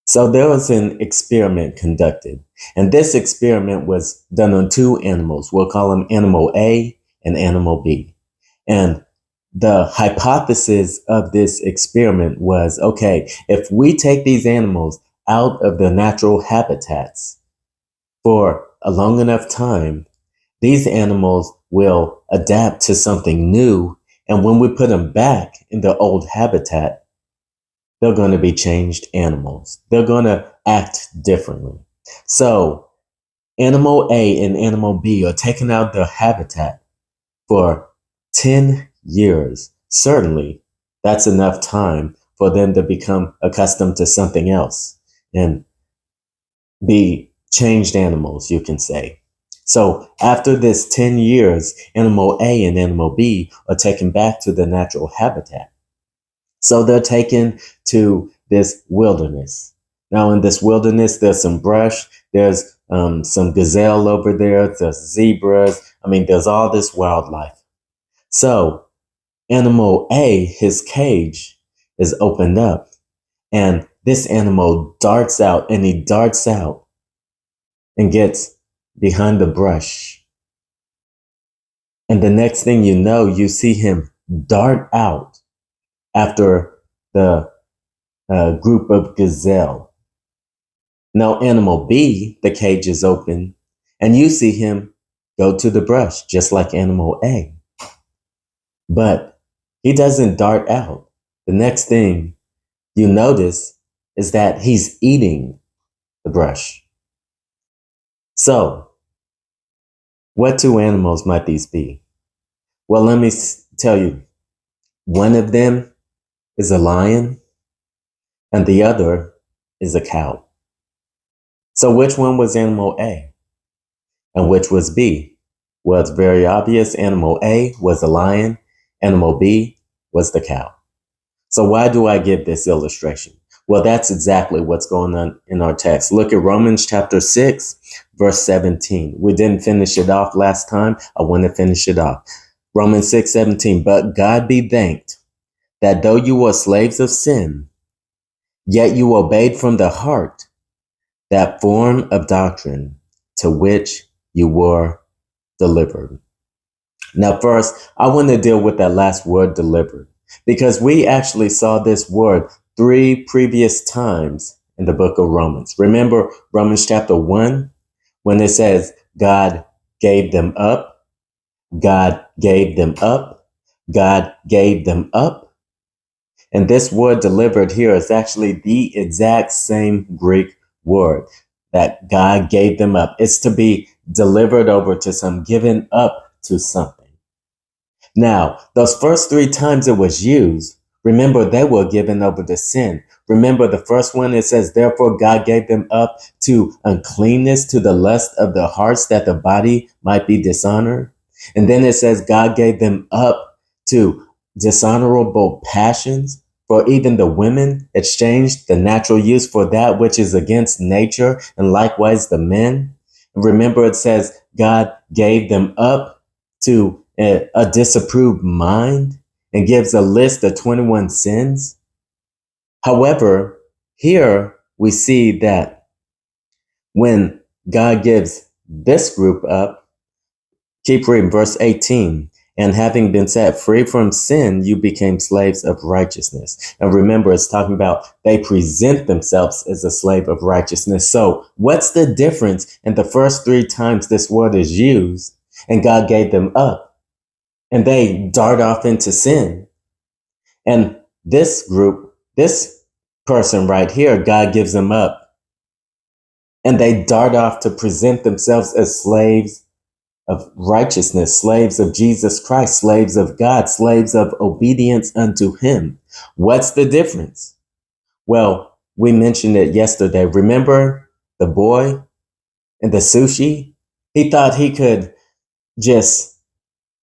So there was an experiment conducted, and this experiment was done on two animals. We'll call them animal A and animal B. And the hypothesis of this experiment was, okay, if we take these animals out of their natural habitats for a long enough time, these animals will adapt to something new. And when we put them back in their old habitat, they're going to be changed animals. They're going to act differently. So animal A and animal B are taken out of their habitat for 10 years. Certainly, that's enough time for them to become accustomed to something else and be changed animals, you can say. So after this 10 years, animal A and animal B are taken back to their natural habitat. So they're taken to this wilderness. Now in this wilderness, there's some brush, there's some gazelle over there, there's zebras. I mean, there's all this wildlife. So animal A, his cage is opened up, and this animal darts out, and he darts out and gets behind the brush. And the next thing you know, you see him dart out after the group of gazelle. Now, animal B, the cage is open, and you see him go to the brush, just like animal A. But he doesn't dart out. The next thing you notice is that he's eating the brush. So, what two animals might these be? Well, let me tell you. One of them is a lion, and the other is a cow. So which one was animal A? And which was B? Well, it's very obvious. Animal A was the lion. Animal B was the cow. So why do I give this illustration? Well, that's exactly what's going on in our text. Look at Romans chapter 6, verse 17. We didn't finish it off last time. I want to finish it off. Romans 6:17. But God be thanked that though you were slaves of sin, yet you obeyed from the heart that form of doctrine to which you were delivered. Now, first, I want to deal with that last word, delivered, because we actually saw this word 3 previous times in the book of Romans. Remember Romans chapter 1, when it says God gave them up, God gave them up, God gave them up. And this word delivered here is actually the exact same Greek word that God gave them up. It's to be delivered over to some, given up to something. Now, those first 3 times it was used, remember they were given over to sin. Remember the first one, it says, therefore God gave them up to uncleanness, to the lust of the hearts, that the body might be dishonored. And then it says God gave them up to dishonorable passions, for even the women exchanged the natural use for that which is against nature, and likewise the men. Remember it says God gave them up to a disapproved mind, and gives a list of 21 sins. However, here we see that when God gives this group up, keep reading verse 18, and having been set free from sin, you became slaves of righteousness. And remember, it's talking about they present themselves as a slave of righteousness. So what's the difference in the first 3 times this word is used and God gave them up? And they dart off into sin. And this group, this person right here, God gives them up. And they dart off to present themselves as slaves of righteousness, slaves of Jesus Christ, slaves of God, slaves of obedience unto him. What's the difference? Well, we mentioned it yesterday. Remember the boy and the sushi? He thought he could just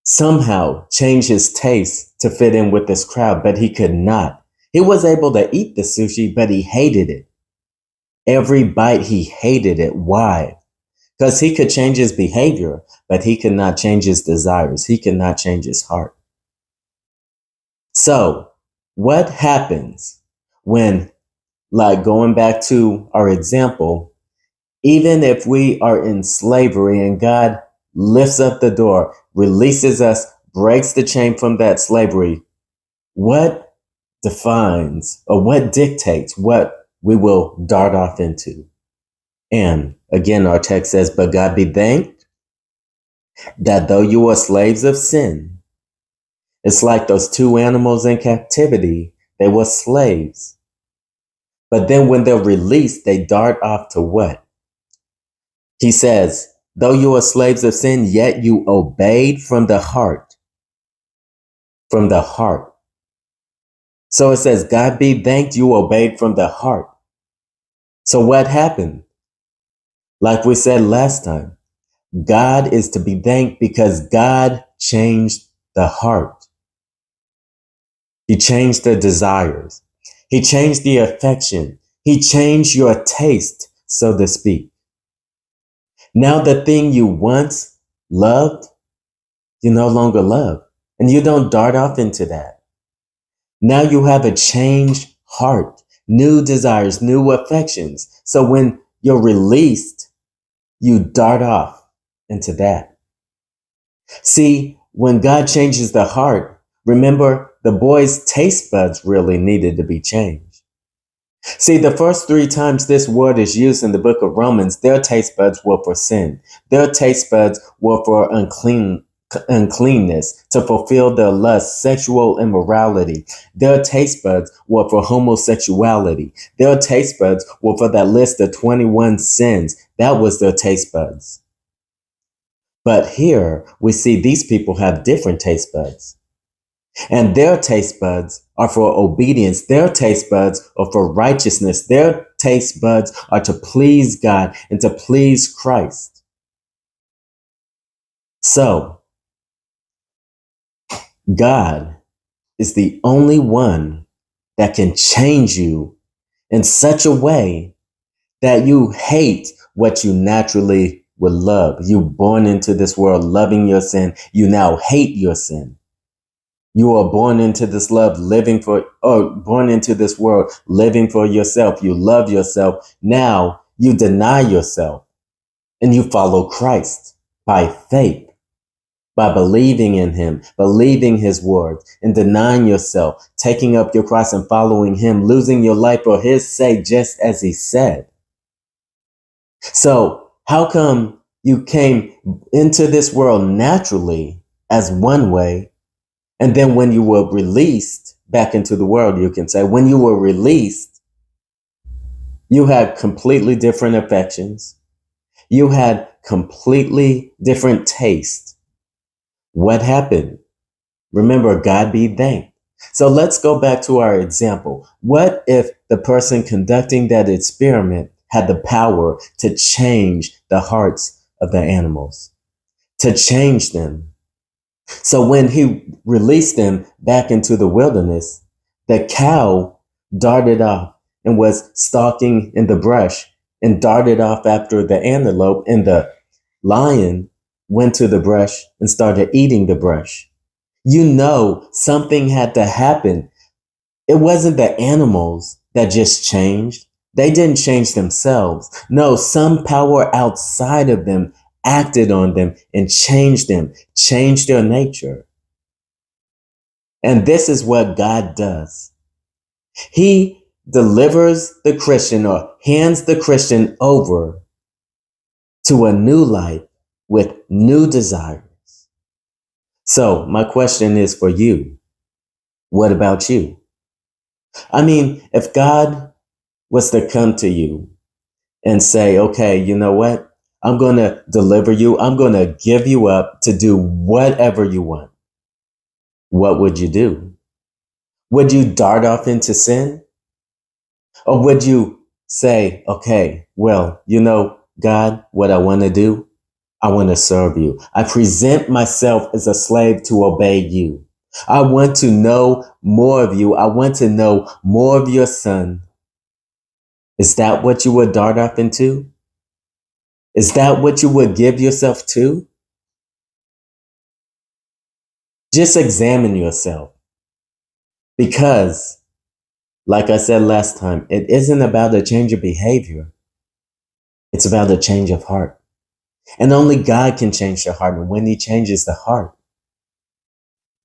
somehow change his taste to fit in with this crowd, but he could not. He was able to eat the sushi, but he hated it. Every bite, he hated it. Why? Because he could change his behavior, but he could not change his desires. He could not change his heart. So what happens when like going back to our example, even if we are in slavery and God lifts up the door, releases us, breaks the chain from that slavery, what defines or what dictates what we will dart off into? And again, our text says, but God be thanked that though you are slaves of sin, it's like those two animals in captivity, they were slaves. But then when they're released, they dart off to what? He says, though you are slaves of sin, yet you obeyed from the heart. From the heart. So it says, God be thanked you obeyed from the heart. So what happened? Like we said last time, God is to be thanked because God changed the heart. He changed the desires. He changed the affection. He changed your taste, so to speak. Now the thing you once loved, you no longer love. And you don't dart off into that. Now you have a changed heart, new desires, new affections. So when you're released, you dart off into that. See, when God changes the heart, remember the boy's taste buds really needed to be changed. See, the first 3 times this word is used in the book of Romans, their taste buds were for sin. Their taste buds were for uncleanness, to fulfill their lust, sexual immorality. Their taste buds were for homosexuality. Their taste buds were for that list of 21 sins. That was their taste buds. But here we see these people have different taste buds. And their taste buds are for obedience. Their taste buds are for righteousness. Their taste buds are to please God and to please Christ. So, God is the only one that can change you in such a way that you hate what you naturally would love. You born into this world loving your sin. You now hate your sin. You are born into this love, born into this world, living for yourself. You love yourself. Now you deny yourself and you follow Christ by faith, by believing in him, believing his words and denying yourself, taking up your cross and following him, losing your life for his sake, just as he said. So how come you came into this world naturally as one way? And then when you were released back into the world, you can say, when you were released, you had completely different affections. You had completely different taste. What happened? Remember, God be thanked. So let's go back to our example. What if the person conducting that experiment had the power to change the hearts of the animals, to change them? So when he released them back into the wilderness, the cow darted off and was stalking in the brush and darted off after the antelope, and the lion went to the brush and started eating the brush. You know, something had to happen. It wasn't the animals that just changed. They didn't change themselves. No, some power outside of them acted on them and changed them, changed their nature. And this is what God does. He delivers the Christian or hands the Christian over to a new life with new desires. So my question is for you. What about you? I mean, if God was to come to you and say, okay, you know what? I'm going to deliver you. I'm going to give you up to do whatever you want. What would you do? Would you dart off into sin? Or would you say, okay, well, you know, God, what I want to do, I want to serve you. I present myself as a slave to obey you. I want to know more of you. I want to know more of your son. Is that what you would dart off into? Is that what you would give yourself to? Just examine yourself, because Like I said last time, it isn't about a change of behavior. It's about a change of heart. And only God can change the heart. And when he changes the heart,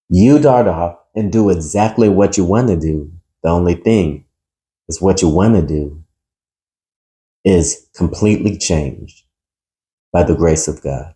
you dart off and do exactly what you want to do. The only thing is what you want to do is completely changed by the grace of God.